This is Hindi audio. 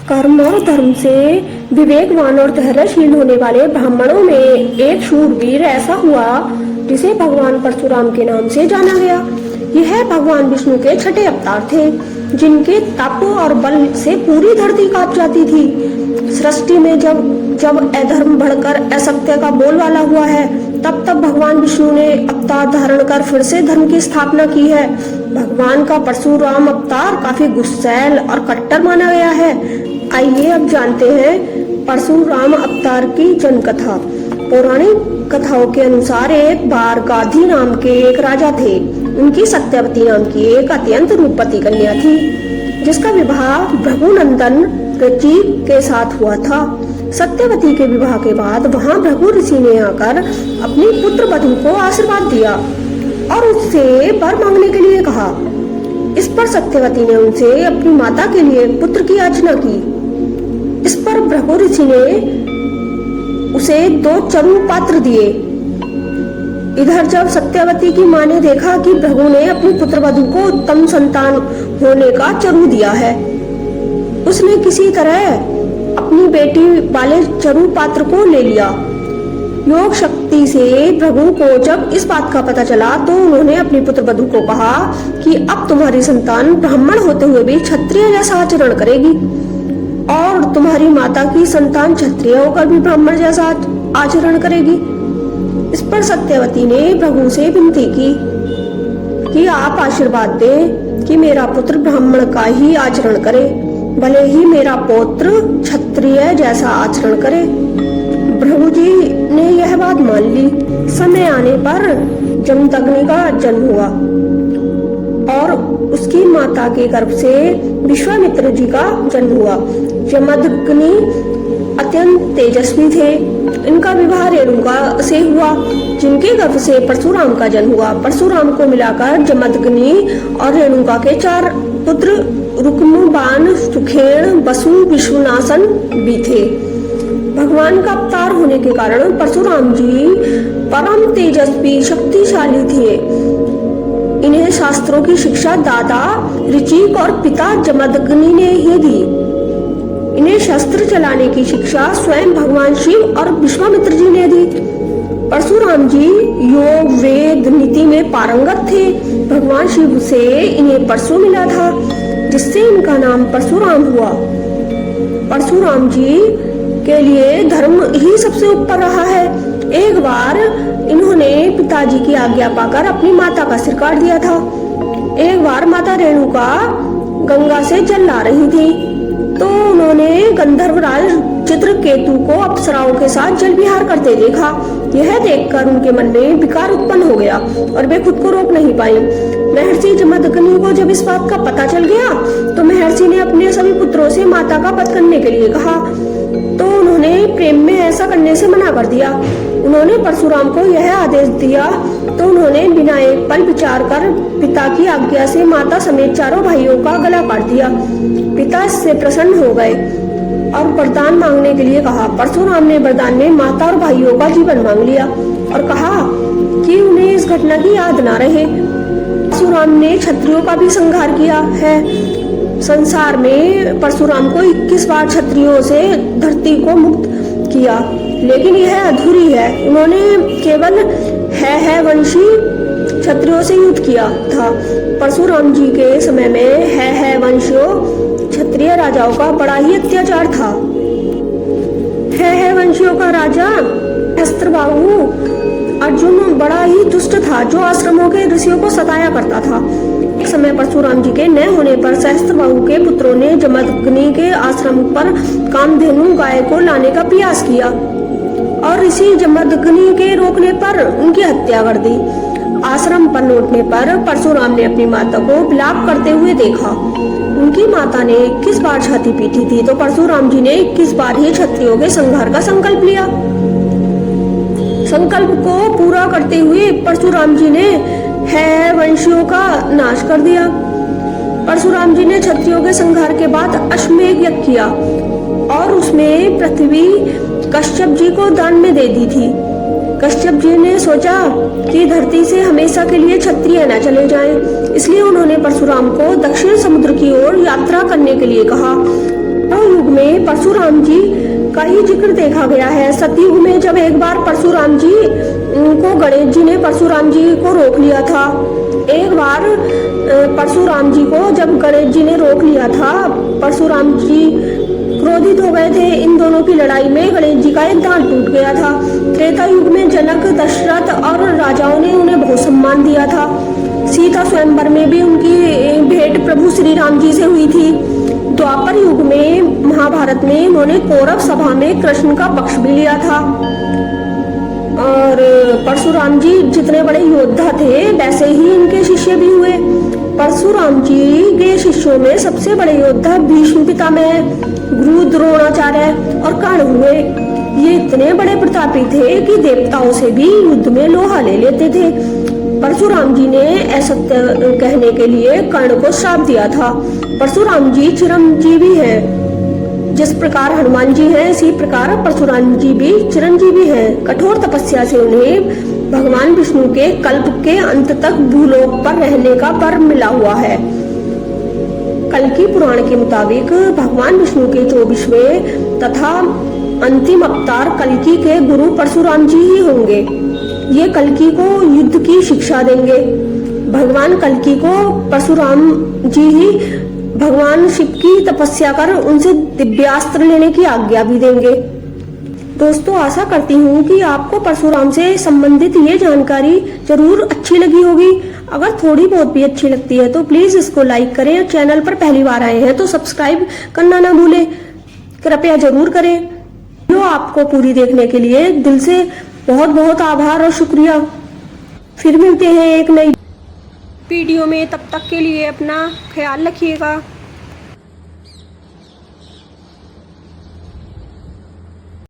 कर्म और धर्म से विवेकवान और धैर्यशील होने वाले ब्राह्मणों में एक शूरवीर ऐसा हुआ जिसे भगवान परशुराम के नाम से जाना गया। यह भगवान विष्णु के छठे अवतार थे, जिनके तप और बल से पूरी धरती कांप जाती थी। सृष्टि में जब जब अधर्म बढ़कर असत्य का बोलबाला हुआ है, तब तब भगवान विष्णु ने अवतार धारण कर फिर से धर्म की स्थापना की है। भगवान का परशुराम अवतार काफी गुस्सैल और कट्टर माना गया है। आइए अब जानते हैं परशुराम अवतार की जन्म कथा। पौराणिक कथाओं के अनुसार एक बार गाधी नाम के एक राजा थे। उनकी सत्यवती नाम की एक अत्यंत रूपवती कन्या थी, जिसका विवाह भृगुनंदन ऋषि के साथ हुआ था। सत्यवती के विवाह के बाद वहां भृगु ऋषि ने आकर अपनी पुत्र वधू को आशीर्वाद दिया और उससे वर मांगने के लिए कहा। इस पर सत्यवती ने उनसे अपनी माता के लिए पुत्र की याचना की। इस पर भृगु ऋषि ने उसे 2 चरु पात्र दिए। इधर जब सत्यवती की मां ने देखा कि भृगु ने अपनी पुत्र वधू को उत्तम संतान होने का चरु दिया है, उसने किसी तरह अपनी बेटी वाले चरु पात्र को ले लिया। योग शक्ति से भृगु को जब इस बात का पता चला तो उन्होंने अपनी पुत्र वधू को कहा कि अब तुम्हारी संतान ब्राह्मण होते हुए भी क्षत्रिय जैसा आचरण करेगी और तुम्हारी माता की संतान क्षत्रिय होकर भी ब्राह्मण जैसा आचरण करेगी। इस पर सत्यवती ने भृगु से विनती की कि आप आशीर्वाद दें कि मेरा पुत्र ब्राह्मण का ही आचरण करे, भले ही मेरा पौत्र क्षत्रिय जैसा आचरण करे। भृगु जी ने यह बात मान ली। समय आने पर जमदग्नि का जन्म हुआ और उसकी माता के गर्भ से विश्वामित्र जी का जन्म हुआ। जमदग्नि अत्यंत तेजस्वी थे। इनका विवाह रेणुका से हुआ, जिनके गर्भ से परशुराम का जन्म हुआ। परशुराम को मिलाकर जमदग्नि और रेणुका के 4 पुत्र रुक्म, बाण, सुखेण, वसु, विश्वनाशन भी थे। भगवान का अवतार होने के कारण परशुराम जी परम तेजस्वी शक्तिशाली थे। इन्हें शास्त्रों की शिक्षा दादा ऋचिक और पिता जमदग्नि ने ही दी। इन्हें शस्त्र चलाने की शिक्षा स्वयं भगवान शिव और विश्वामित्र जी ने दी। परशुराम जी योग, वेद, नीति में पारंगत थे। भगवान शिव से इन्हें परशु मिला था, जिससे इनका नाम परशुराम हुआ। परशुराम जी के लिए धर्म ही सबसे ऊपर रहा है। एक बार इन्होंने पिताजी की आज्ञा पाकर अपनी माता का सिर काट दिया था। एक बार माता रेणुका गंगा से जल ला रही थी तो उन्होंने गंधर्वराज चित्रकेतु को अप्सराओं के साथ जल विहार करते देखा। यह देखकर उनके मन में विकार उत्पन्न हो गया और वे खुद को रोक नहीं पाई। महर्षि जमदग्नि को जब इस बात का पता चल गया तो महर्षि ने अपने सभी पुत्रों से माता का वध करने के लिए कहा, तो उन्होंने प्रेम में ऐसा करने से मना कर दिया। उन्होंने परशुराम को यह आदेश दिया तो उन्होंने बिना एक पल विचार कर पिता की आज्ञा से माता समेत 4 भाइयों का गला काट दिया। पिता इससे प्रसन्न हो गए और वरदान मांगने के लिए कहा। परशुराम ने वरदान में माता और भाइयों का जीवन मांग लिया और कहा कि उन्हें इस घटना की याद ना रहे। परशुराम ने क्षत्रियों का भी संहार किया है। संसार में परशुराम को 21 बार क्षत्रियों से धरती को मुक्त किया, लेकिन यह अधूरी है। उन्होंने केवल है वंशी क्षत्रियों से युद्ध किया था। परशुराम जी के समय में है वंशियों क्षत्रिय राजाओं का बड़ा ही अत्याचार था। है वंशियों का राजा सहस्त्रबाहु अर्जुन बड़ा ही दुष्ट था, जो आश्रमों के ऋषियों को सताया करता था। एक समय परशुराम जी के न होने पर सहस्त्रबाहु के पुत्रों ने जमदग्नि के आश्रम पर कामधेनु गाय को लाने का प्रयास किया और ऋषि जमदग्नि के रोकने पर उनकी हत्या कर दी। आश्रम पर लौटने पर परशुराम ने अपनी माता को विलाप करते हुए देखा। उनकी माता ने 21 बार छाती पीटी थी, तो परशुराम जी ने 21 बार ही क्षत्रियों के संहार का संकल्प लिया। संकल्प को पूरा करते हुए परशुराम जी ने है वंशियों का नाश कर दिया। परशुराम जी ने क्षत्रियों के संहार के बाद अश्वमेध यज्ञ किया और उसमें पृथ्वी कश्यप जी को दान में दे दी थी। कश्यप जी ने सोचा कि धरती से हमेशा के लिए क्षत्रिय न चले जाएं, इसलिए उन्होंने परशुराम को दक्षिण समुद्र की ओर यात्रा करने के लिए कहा। युग में परशुराम जी का ही जिक्र देखा गया है। सतयुग में जब एक बार परशुराम जी को गणेश जी ने परशुराम जी को रोक लिया था। एक बार परशुराम जी को जब गणेश जी ने रोक लिया था, परशुराम जी क्रोधित हो गए थे। इन दोनों की लड़ाई में गणेश जी का एक दांत टूट गया था। त्रेता युग में जनक, दशरथ और राजाओं ने उन्हें बहुत सम्मान दिया था। सीता स्वयंवर में भी उनकी भेंट प्रभु श्री राम जी से हुई थी। द्वापर युग में महाभारत में उन्होंने कौरव सभा में कृष्ण का पक्ष भी लिया था। और परशुराम जी जितने बड़े योद्धा थे वैसे ही इनके शिष्य भी हुए। परशुराम जी के शिष्यों में सबसे बड़े योद्धा भीष्म पितामह, गुरु द्रोणाचार्य और कर्ण हुए। ये इतने बड़े प्रतापी थे कि देवताओं से भी युद्ध में लोहा ले लेते थे। परशुराम जी ने असत्य कहने के लिए कर्ण को श्राप दिया था। परशुराम जी चिरंजीवी हैं। जिस प्रकार हनुमान जी हैं, इसी प्रकार परशुराम जी भी चिरंजीवी हैं। कठोर तपस्या से उन्हें भगवान विष्णु के कल्प के अंत तक भूलोक पर रहने का वर मिला हुआ है। कल्कि पुराण के मुताबिक भगवान विष्णु के 24वें तथा अंतिम अवतार कल्कि के गुरु परशुराम जी ही होंगे। ये कल्कि को युद्ध की शिक्षा देंगे। भगवान कल्कि को परशुराम जी ही भगवान शिव की तपस्या कर उनसे दिव्यास्त्र लेने की आज्ञा भी देंगे। दोस्तों, आशा करती हूँ कि आपको परशुराम से संबंधित ये जानकारी जरूर अच्छी लगी होगी। अगर थोड़ी बहुत भी अच्छी लगती है तो प्लीज इसको लाइक करें और चैनल पर पहली बार आए हैं तो सब्सक्राइब करना ना भूलें, कृपया जरूर करें। वीडियो आपको पूरी देखने के लिए दिल से बहुत बहुत आभार और शुक्रिया। फिर मिलते हैं एक नई वीडियो में, तब तक के लिए अपना ख्याल रखिएगा।